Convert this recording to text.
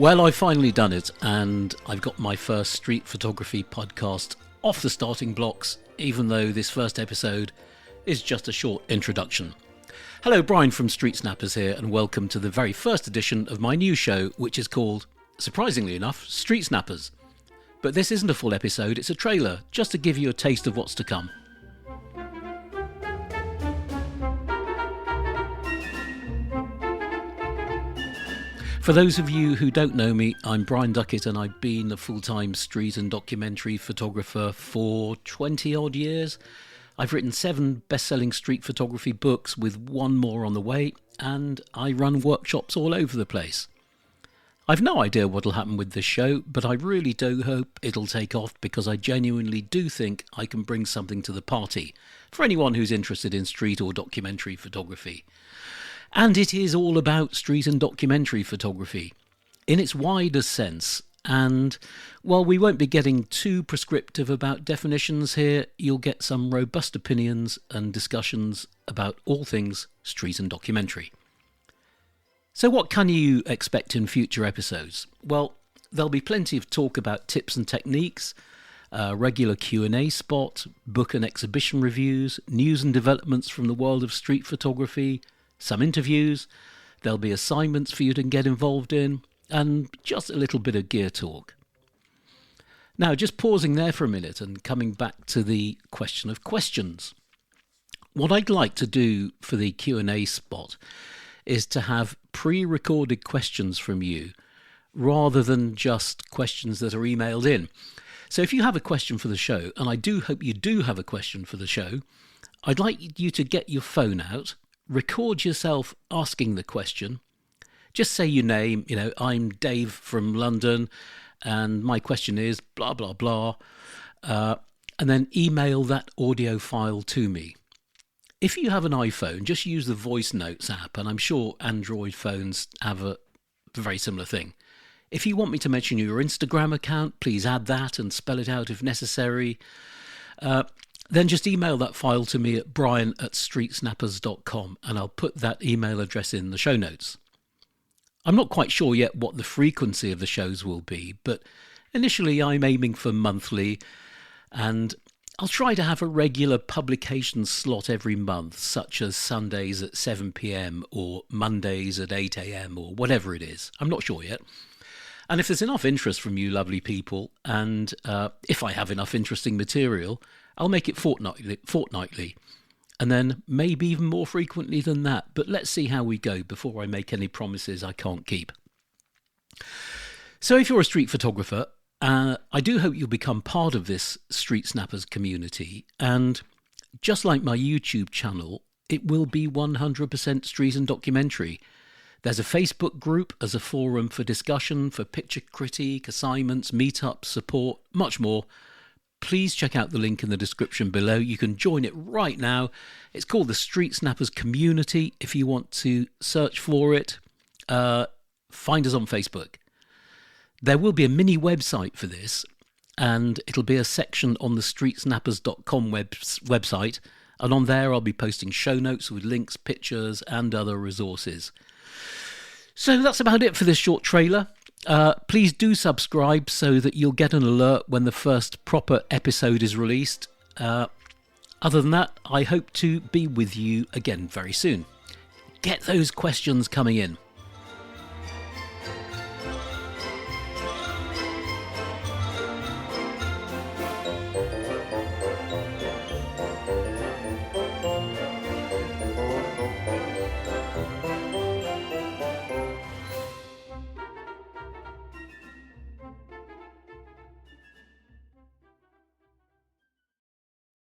Well, I've finally done it, and I've got my first street photography podcast off the starting blocks, even though this first episode is just a short introduction. Hello, Brian from StreetSnappers here, and welcome to the very first edition of my new show, which is called, surprisingly enough, StreetSnappers. But this isn't a full episode, it's a trailer, just to give you a taste of what's to come. For those of you who don't know me, I'm Brian Duckett, and I've been a full-time street and documentary photographer for 20 odd years. I've written 7 best-selling street photography books with 1 more on the way, and I run workshops all over the place. I've no idea what'll happen with this show, but I really do hope it'll take off, because I genuinely do think I can bring something to the party for anyone who's interested in street or documentary photography. And it is all about street and documentary photography in its widest sense. And while we won't be getting too prescriptive about definitions here, you'll get some robust opinions and discussions about all things street and documentary. So what can you expect in future episodes? Well, there'll be plenty of talk about tips and techniques, regular Q&A spot, book and exhibition reviews, news and developments from the world of street photography, some interviews, there'll be assignments for you to get involved in, and just a little bit of gear talk. Now, just pausing there for a minute and coming back to the question of questions. What I'd like to do for the Q&A spot is to have pre-recorded questions from you rather than just questions that are emailed in. So if you have a question for the show, and I do hope you do have a question for the show, I'd like you to get your phone out, record yourself asking the question. Just say your name, I'm Dave from London, and my question is blah, blah, blah, and then email that audio file to me. If you have an iPhone, just use the Voice Notes app, and I'm sure Android phones have a very similar thing. If you want me to mention your Instagram account, please add that and spell it out if necessary. Then just email that file to me at brian@streetsnappers.com, and I'll put that email address in the show notes. I'm not quite sure yet what the frequency of the shows will be, but initially I'm aiming for monthly, and I'll try to have a regular publication slot every month, such as Sundays at 7 p.m. or Mondays at 8 a.m. or whatever it is. I'm not sure yet. And if there's enough interest from you lovely people, and if I have enough interesting material, I'll make it fortnightly, and then maybe even more frequently than that. But let's see how we go before I make any promises I can't keep. So if you're a street photographer, I do hope you'll become part of this Street Snappers community. And just like my YouTube channel, it will be 100% street and documentary. There's a Facebook group as a forum for discussion, for picture critique, assignments, meetups, support, much more. Please check out the link in the description below. You can join it right now. It's called the Street Snappers Community. If you want to search for it, find us on Facebook. There will be a mini website for this, and it'll be a section on the StreetSnappers.com website. And on there, I'll be posting show notes with links, pictures, and other resources. So that's about it for this short trailer. Please do subscribe so that you'll get an alert when the first proper episode is released. Other than that, I hope to be with you again very soon. Get those questions coming in.